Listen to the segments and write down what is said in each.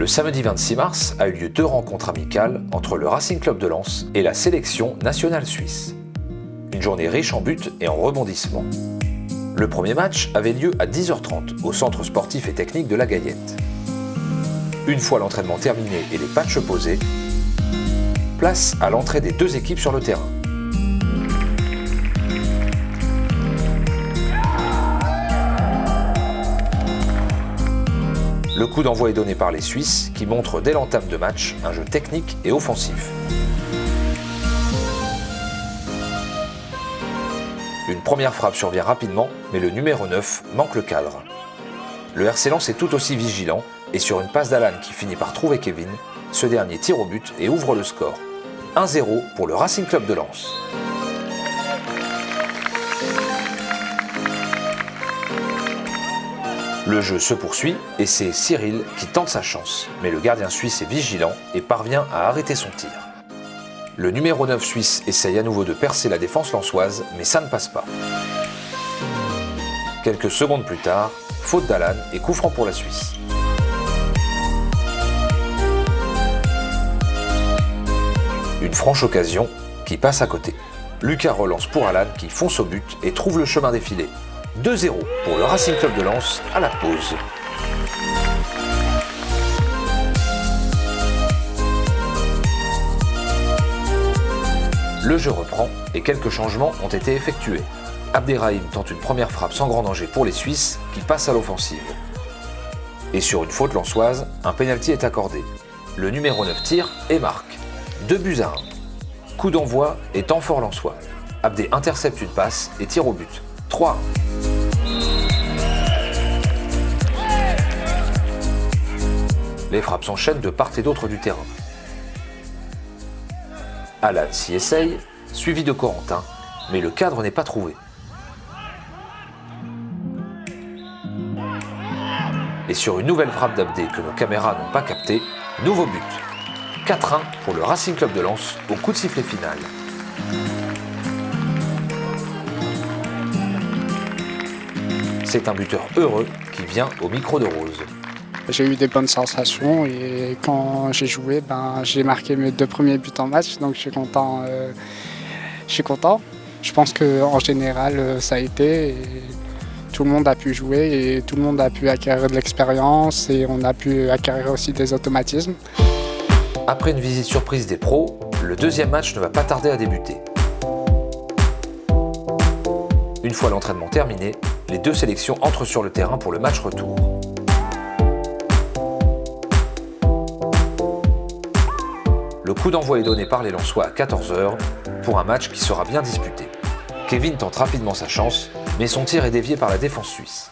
Le samedi 26 mars a eu lieu 2 rencontres amicales entre le Racing Club de Lens et la sélection nationale suisse. Une journée riche en buts et en rebondissements. Le premier match avait lieu à 10h30 au centre sportif et technique de la Gaillette. Une fois l'entraînement terminé et les patchs posés, place à l'entrée des deux équipes sur le terrain. Le coup d'envoi est donné par les Suisses qui montrent dès l'entame de match un jeu technique et offensif. Une première frappe survient rapidement, mais le numéro 9 manque le cadre. Le RC Lens est tout aussi vigilant et sur une passe d'Alan qui finit par trouver Kevin, ce dernier tire au but et ouvre le score. 1-0 pour le Racing Club de Lens. Le jeu se poursuit et c'est Cyril qui tente sa chance, mais le gardien suisse est vigilant et parvient à arrêter son tir. Le numéro 9 suisse essaye à nouveau de percer la défense lensoise, mais ça ne passe pas. Quelques secondes plus tard, faute d'Alan et coup franc pour la Suisse. Une franche occasion qui passe à côté. Lucas relance pour Alan qui fonce au but et trouve le chemin défilé. 2-0 pour le Racing Club de Lens à la pause. Le jeu reprend et quelques changements ont été effectués. Abderrahim tente une première frappe sans grand danger pour les Suisses qui passent à l'offensive. Et sur une faute lensoise, un pénalty est accordé. Le numéro 9 tire et marque. 2-1. Coup d'envoi et temps fort lensois. Abdé intercepte une passe et tire au but. 3-1. Les frappes s'enchaînent de part et d'autre du terrain. Alan s'y essaye, suivi de Corentin, mais le cadre n'est pas trouvé. Et sur une nouvelle frappe d'Abdé que nos caméras n'ont pas captée, nouveau but. 4-1 pour le Racing Club de Lens au coup de sifflet final. C'est un buteur heureux qui vient au micro de Rose. J'ai eu des bonnes sensations et quand j'ai joué, j'ai marqué mes 2 premiers buts en match, donc je suis content. Je pense qu'en général, ça a été. Et tout le monde a pu jouer et tout le monde a pu acquérir de l'expérience et on a pu acquérir aussi des automatismes. Après une visite surprise des pros, le deuxième match ne va pas tarder à débuter. Une fois l'entraînement terminé, les deux sélections entrent sur le terrain pour le match retour. Le coup d'envoi est donné par les Lensois à 14h pour un match qui sera bien disputé. Kevin tente rapidement sa chance, mais son tir est dévié par la défense suisse.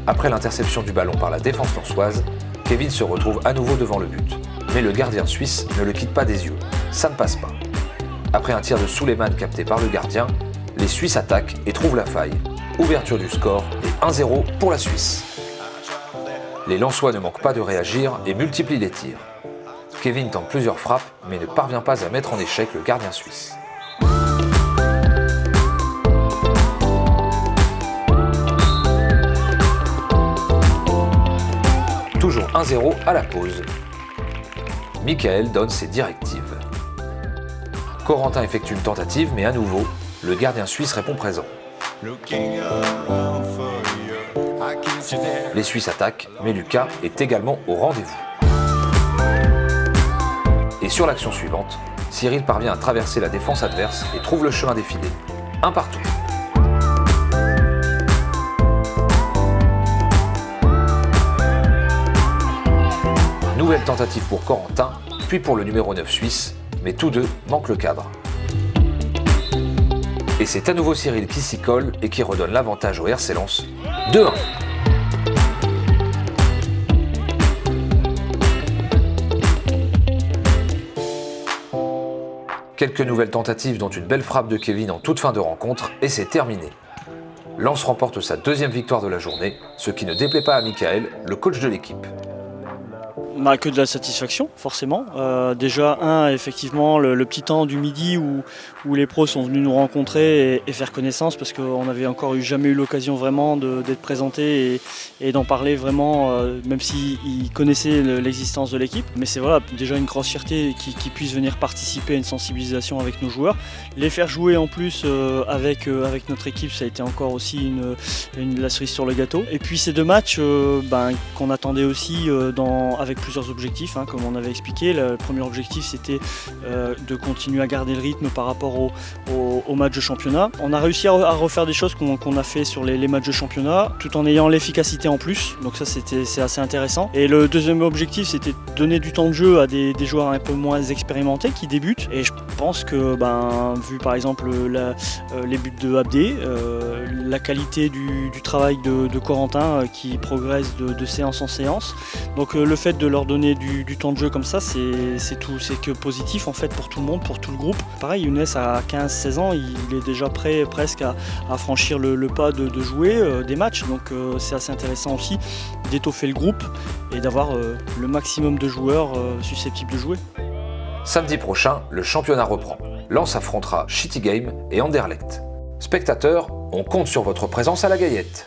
Après l'interception du ballon par la défense lensoise, Kevin se retrouve à nouveau devant le but. Mais le gardien suisse ne le quitte pas des yeux. Ça ne passe pas. Après un tir de Suleiman capté par le gardien, les Suisses attaquent et trouvent la faille. Ouverture du score et 1-0 pour la Suisse. Les Lensois ne manquent pas de réagir et multiplient les tirs. Kevin tente plusieurs frappes, mais ne parvient pas à mettre en échec le gardien suisse. Toujours 1-0 à la pause. Michael donne ses directives. Corentin effectue une tentative, mais à nouveau, le gardien suisse répond présent. Les Suisses attaquent, mais Lucas est également au rendez-vous. Et sur l'action suivante, Cyril parvient à traverser la défense adverse et trouve le chemin défilé. 1 partout. Nouvelle tentative pour Corentin, puis pour le numéro 9 suisse, mais tous deux manquent le cadre. Et c'est à nouveau Cyril qui s'y colle et qui redonne l'avantage au RC Lens. 2-1. Quelques nouvelles tentatives dont une belle frappe de Kevin en toute fin de rencontre et c'est terminé. Lens remporte sa 2e victoire de la journée, ce qui ne déplaît pas à Michael, le coach de l'équipe. Que de la satisfaction, forcément. Déjà, effectivement, le petit temps du midi où les pros sont venus nous rencontrer et faire connaissance, parce qu'on n'avait encore jamais eu l'occasion vraiment d'être présentés et d'en parler vraiment, même s'ils connaissaient l'existence de l'équipe. Mais c'est déjà une grosse fierté qu'ils puissent venir participer à une sensibilisation avec nos joueurs. Les faire jouer en plus avec notre équipe, ça a été encore aussi la cerise sur le gâteau. Et puis ces deux matchs qu'on attendait aussi avec plusieurs objectifs, comme on avait expliqué. Le premier objectif, c'était de continuer à garder le rythme par rapport au match de championnat. On a réussi à refaire des choses qu'on a fait sur les matchs de championnat, tout en ayant l'efficacité en plus. Donc ça, c'est assez intéressant. Et le deuxième objectif, c'était de donner du temps de jeu à des joueurs un peu moins expérimentés qui débutent. Et je pense que, vu par exemple les buts de Abdé, la qualité du travail de Corentin qui progresse de séance en séance. Donc le fait de leur donner du temps de jeu comme ça, c'est que positif en fait pour tout le monde, pour tout le groupe. Pareil, Younes à 15-16 ans, il est déjà prêt presque à franchir le pas de jouer des matchs. Donc c'est assez intéressant aussi d'étoffer le groupe et d'avoir le maximum de joueurs susceptibles de jouer. Samedi prochain, le championnat reprend. Lens affrontera Shitty Game et Anderlecht. Spectateurs, on compte sur votre présence à la Gaillette.